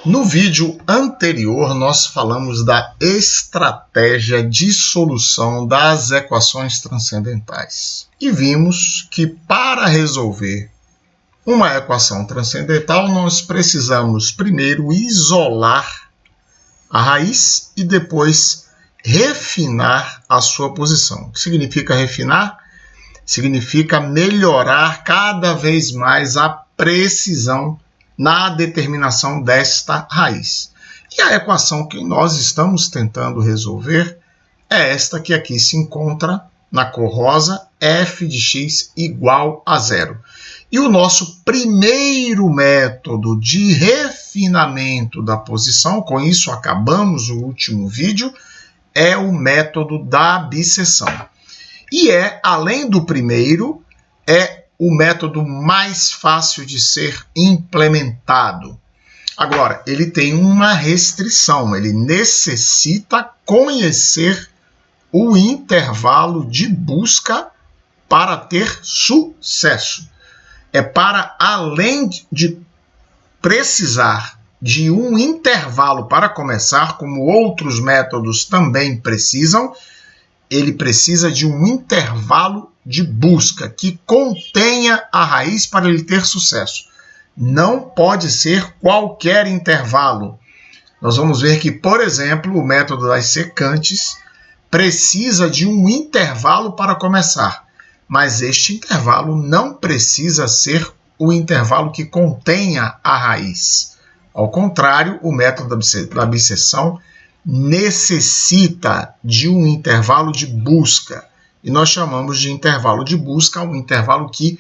No vídeo anterior, nós falamos da estratégia de solução das equações transcendentais. E vimos que para resolver uma equação transcendental, nós precisamos primeiro isolar a raiz e depois refinar a sua posição. O que significa refinar? Significa melhorar cada vez mais a precisão na determinação desta raiz. E a equação que nós estamos tentando resolver é esta que aqui se encontra na cor rosa, f de x igual a zero. E o nosso primeiro método de refinamento da posição, com isso acabamos o último vídeo, é o método da bisseção. E além do primeiro, é o método mais fácil de ser implementado. Agora, ele tem uma restrição, ele necessita conhecer o intervalo de busca para ter sucesso. É para, além de precisar de um intervalo para começar, como outros métodos também precisam, ele precisa de um intervalo de busca que contenha a raiz para ele ter sucesso. Não pode ser qualquer intervalo. Nós vamos ver que, por exemplo, o método das secantes precisa de um intervalo para começar, mas este intervalo não precisa ser o intervalo que contenha a raiz. Ao contrário, o método da bisseção necessita de um intervalo de busca. E nós chamamos de intervalo de busca um intervalo que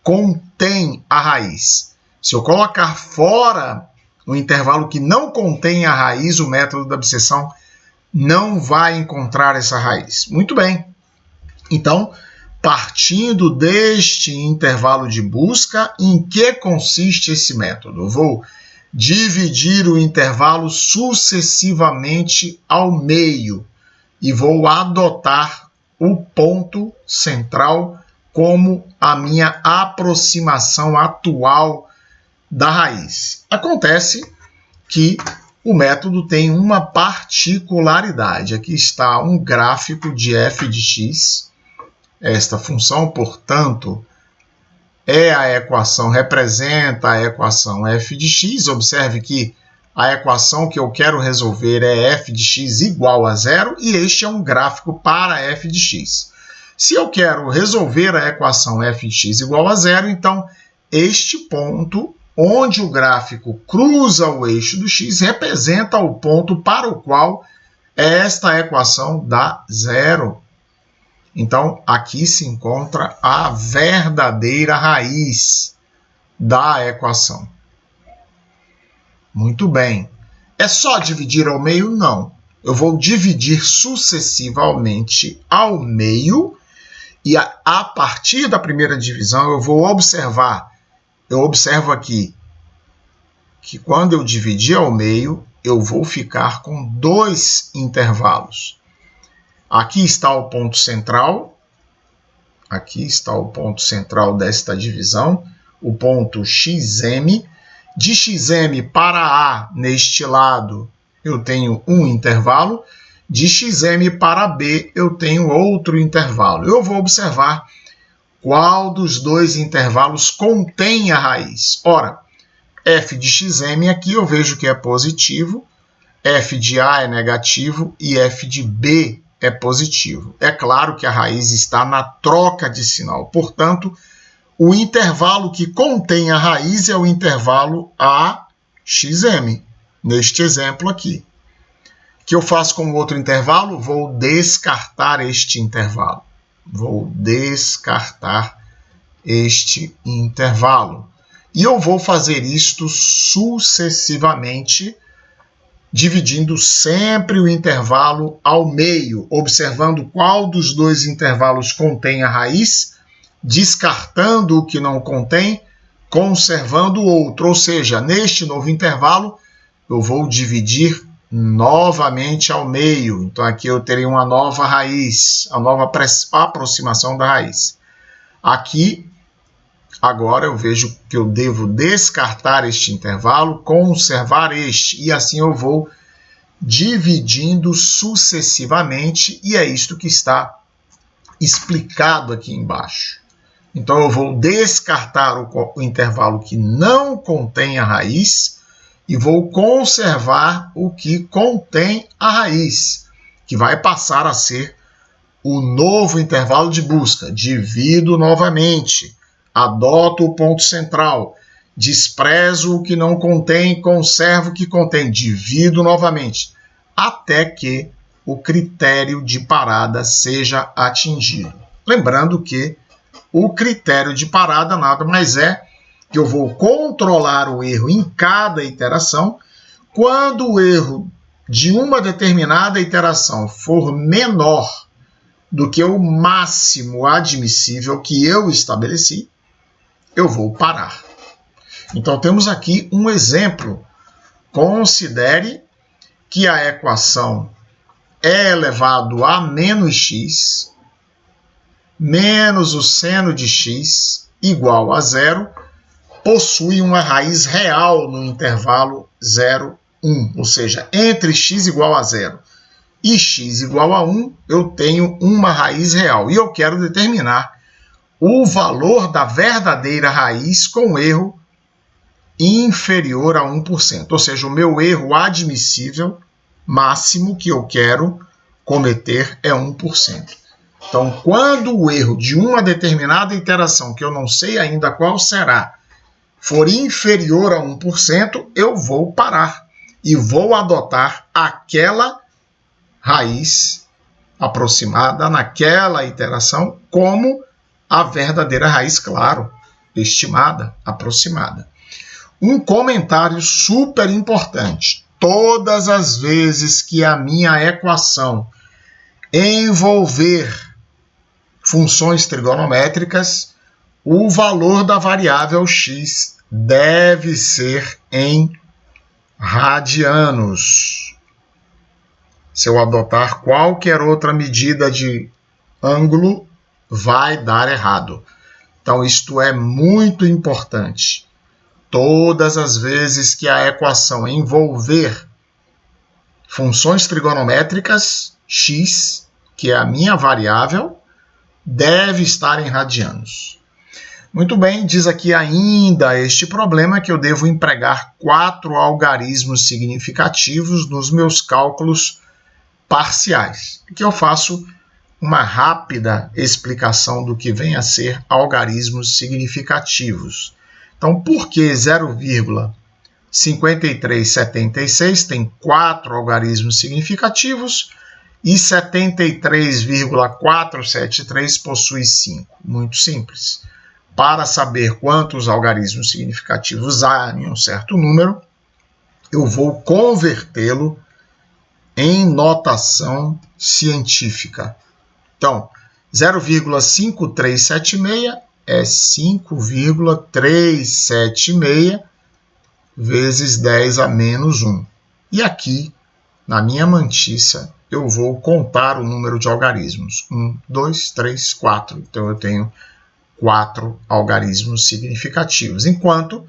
contém a raiz. Se eu colocar fora um intervalo que não contém a raiz, o método da bisseção não vai encontrar essa raiz. Muito bem. Então, partindo deste intervalo de busca, em que consiste esse método? Eu vou dividir o intervalo sucessivamente ao meio e vou adotar o ponto central como a minha aproximação atual da raiz. Acontece que o método tem uma particularidade. Aqui está um gráfico de f de x. Esta função, portanto, representa a equação f de x. Observe que a equação que eu quero resolver é f de x igual a zero e este é um gráfico para f de x. Se eu quero resolver a equação f de x igual a zero, então este ponto onde o gráfico cruza o eixo do x representa o ponto para o qual esta equação dá zero. Então, aqui se encontra a verdadeira raiz da equação. Muito bem. É só dividir ao meio? Não. Eu vou dividir sucessivamente ao meio e a partir da primeira divisão eu vou observar. Eu observo aqui que quando eu dividir ao meio, eu vou ficar com dois intervalos. Aqui está o ponto central. Aqui está o ponto central desta divisão, o ponto xm. De xm para A, neste lado, eu tenho um intervalo. De xm para B, eu tenho outro intervalo. Eu vou observar qual dos dois intervalos contém a raiz. Ora, f de xm aqui eu vejo que é positivo, f de A é negativo e f de B é positivo. É claro que a raiz está na troca de sinal. Portanto, o intervalo que contém a raiz é o intervalo AXM, neste exemplo aqui. O que eu faço com o outro intervalo? Vou descartar este intervalo. Vou descartar este intervalo. E eu vou fazer isto sucessivamente, dividindo sempre o intervalo ao meio, observando qual dos dois intervalos contém a raiz, descartando o que não contém, conservando o outro. Ou seja, neste novo intervalo, eu vou dividir novamente ao meio. Então, aqui eu terei uma nova raiz, a nova aproximação da raiz. Aqui, Agora eu vejo que eu devo descartar este intervalo, conservar este, e assim eu vou dividindo sucessivamente, e é isto que está explicado aqui embaixo. Então eu vou descartar o intervalo que não contém a raiz e vou conservar o que contém a raiz, que vai passar a ser o novo intervalo de busca. Divido novamente. Adoto o ponto central, desprezo o que não contém, conservo o que contém, divido novamente, até que o critério de parada seja atingido. Lembrando que o critério de parada nada mais é que eu vou controlar o erro em cada iteração. Quando o erro de uma determinada iteração for menor do que o máximo admissível que eu estabeleci, eu vou parar. Então, temos aqui um exemplo. Considere que a equação e elevado a menos x menos o seno de x igual a zero possui uma raiz real no intervalo 0, 1. Ou seja, entre x igual a 0 e x igual a 1, eu tenho uma raiz real. E eu quero determinar o valor da verdadeira raiz com erro inferior a 1%. Ou seja, o meu erro admissível máximo que eu quero cometer é 1%. Então, quando o erro de uma determinada iteração, que eu não sei ainda qual será, for inferior a 1%, eu vou parar e vou adotar aquela raiz aproximada naquela iteração como a verdadeira raiz, claro, estimada, aproximada. Um comentário super importante. Todas as vezes que a minha equação envolver funções trigonométricas, o valor da variável x deve ser em radianos. Se eu adotar qualquer outra medida de ângulo, vai dar errado. Então, isto é muito importante. Todas as vezes que a equação envolver funções trigonométricas, x, que é a minha variável, deve estar em radianos. Muito bem, diz aqui ainda este problema que eu devo empregar 4 algarismos significativos nos meus cálculos parciais. Aqui eu faço uma rápida explicação do que vem a ser algarismos significativos. Então, por que 0,5376 tem 4 algarismos significativos e 73,473 possui 5? Muito simples. Para saber quantos algarismos significativos há em um certo número, eu vou convertê-lo em notação científica. Então, 0,5376 é 5,376 vezes 10 a menos 1. E aqui, na minha mantiça, eu vou contar o número de algarismos. 1, 2, 3, 4. Então, eu tenho 4 algarismos significativos. Enquanto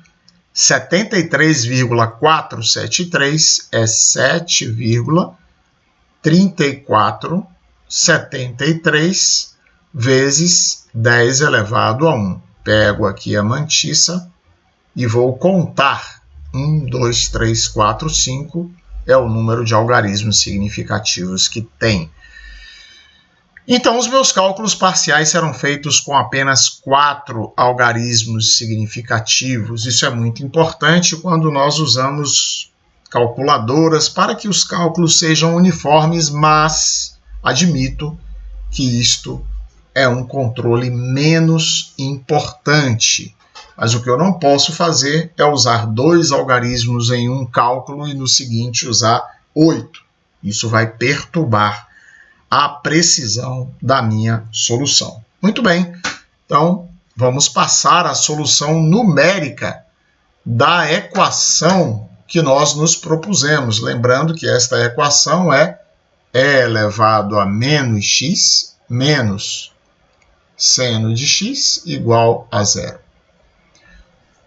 73,473 é 7,3473 vezes 10 elevado a 1. Pego aqui a mantiça e vou contar. 1, 2, 3, 4, 5 é o número de algarismos significativos que tem. Então, os meus cálculos parciais serão feitos com apenas 4 algarismos significativos. Isso é muito importante quando nós usamos calculadoras para que os cálculos sejam uniformes, mas admito que isto é um controle menos importante. Mas o que eu não posso fazer é usar 2 algarismos em um cálculo e no seguinte usar 8. Isso vai perturbar a precisão da minha solução. Muito bem, então vamos passar à solução numérica da equação que nós nos propusemos. Lembrando que esta equação é e elevado a menos x menos seno de x igual a 0.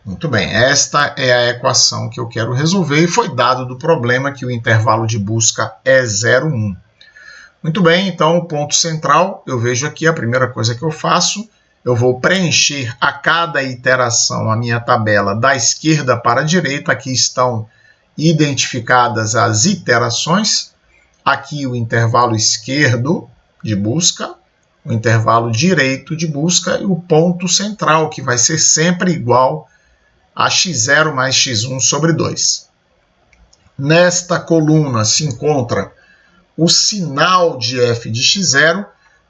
Muito bem, esta é a equação que eu quero resolver e foi dado do problema que o intervalo de busca é 0,1. Muito bem, então o ponto central, eu vejo aqui a primeira coisa que eu faço, eu vou preencher a cada iteração a minha tabela da esquerda para a direita, aqui estão identificadas as iterações, aqui o intervalo esquerdo de busca, o intervalo direito de busca e o ponto central, que vai ser sempre igual a x0 mais x1 sobre 2. Nesta coluna se encontra o sinal de f de x0,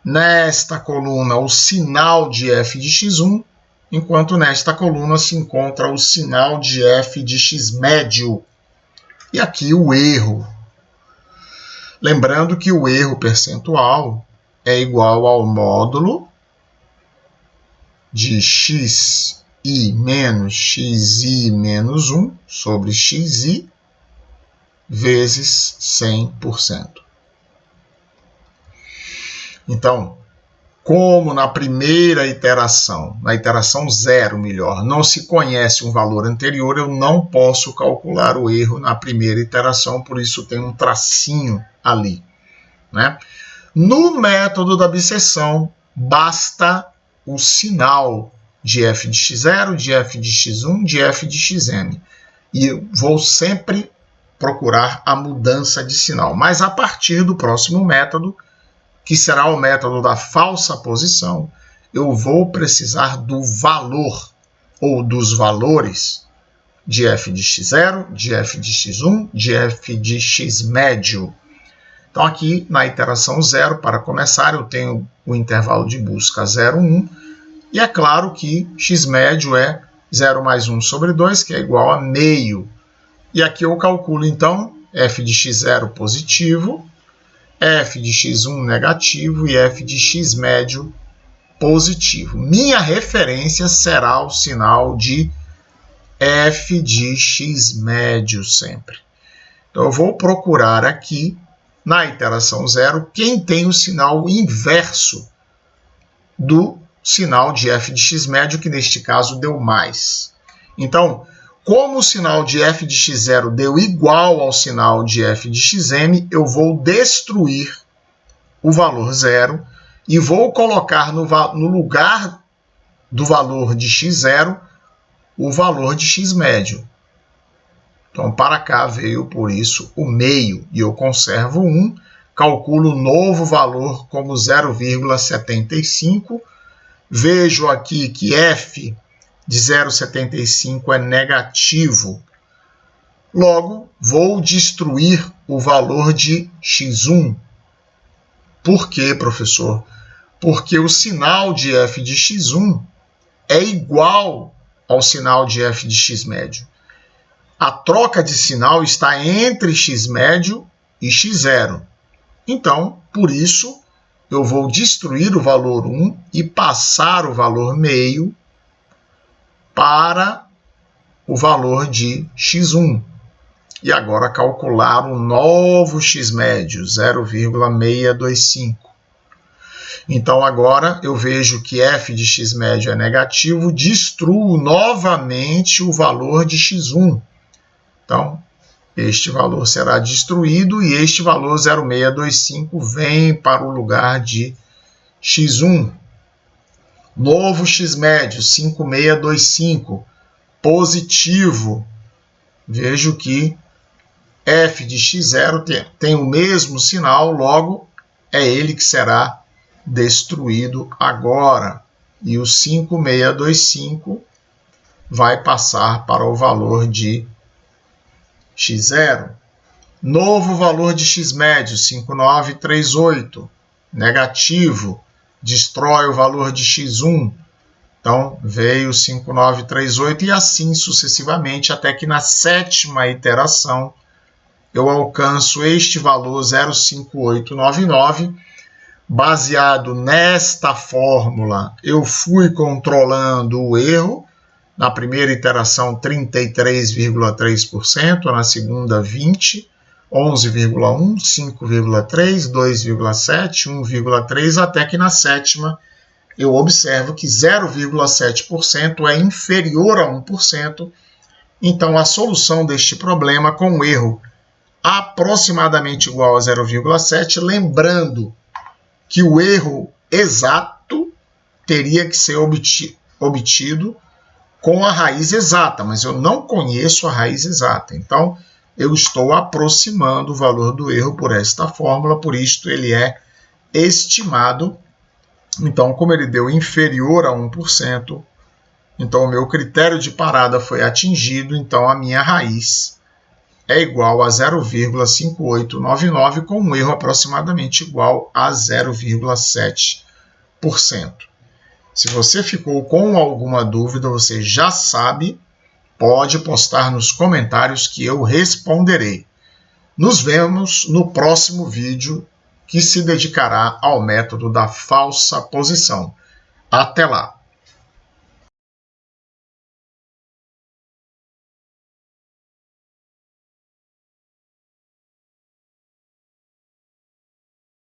nesta coluna o sinal de f de x1, enquanto nesta coluna se encontra o sinal de f de x médio. E aqui o erro. Lembrando que o erro percentual é igual ao módulo de xi menos xi menos 1 sobre xi vezes 100%. Então, como na primeira iteração, na iteração 0 melhor, não se conhece um valor anterior, eu não posso calcular o erro na primeira iteração, por isso tem um tracinho ali, né? No método da biseção, basta o sinal de f de x0, de f de x1, de f de xm. E eu vou sempre procurar a mudança de sinal. Mas a partir do próximo método, que será o método da falsa posição, eu vou precisar do valor ou dos valores de f de x0, de f de x1, de f de x médio. Então aqui na iteração 0, para começar, eu tenho o intervalo de busca 0, 1, e é claro que x médio é 0 mais 1 sobre 2, que é igual a meio. E aqui eu calculo então f de x0 positivo, f de x1 negativo e f de x médio positivo. Minha referência será o sinal de f de x médio sempre. Então eu vou procurar aqui, na iteração 0, quem tem o sinal inverso do sinal de f de x médio, que neste caso deu mais. Então, como o sinal de f de x0 deu igual ao sinal de f de xm, eu vou destruir o valor 0 e vou colocar no lugar do valor de x0 o valor de x médio. Então, para cá veio, por isso, o meio, e eu conservo 1, calculo o novo valor como 0,75. Vejo aqui que f de 0,75 é negativo. Logo, vou destruir o valor de x1. Por quê, professor? Porque o sinal de f de x1 é igual ao sinal de f de x médio. A troca de sinal está entre x médio e x0. Então, por isso, eu vou destruir o valor 1 e passar o valor meio para o valor de x1. E agora calcular o novo x médio, 0,625. Então, agora eu vejo que f de x médio é negativo, destruo novamente o valor de x1. Então, este valor será destruído e este valor 0,625 vem para o lugar de x1. Novo x médio, 5,625, positivo. Vejo que f de x0 tem o mesmo sinal, logo é ele que será destruído agora. E o 5,625 vai passar para o valor de x0. Novo valor de x médio, 5,938, negativo, destrói o valor de x1. Então, veio 5,938 e assim sucessivamente, até que na sétima iteração eu alcanço este valor 0,5899. Baseado nesta fórmula, eu fui controlando o erro. Na primeira iteração, 33,3%, na segunda, 20%, 11,1%, 5,3%, 2,7%, 1,3%, até que na sétima eu observo que 0,7% é inferior a 1%, então a solução deste problema com um erro aproximadamente igual a 0,7, lembrando que o erro exato teria que ser obtido com a raiz exata, mas eu não conheço a raiz exata. Então, eu estou aproximando o valor do erro por esta fórmula, por isto ele é estimado. Então, como ele deu inferior a 1%, então o meu critério de parada foi atingido, então a minha raiz é igual a 0,5899, com um erro aproximadamente igual a 0,7%. Se você ficou com alguma dúvida, você já sabe, pode postar nos comentários que eu responderei. Nos vemos no próximo vídeo, que se dedicará ao método da falsa posição. Até lá!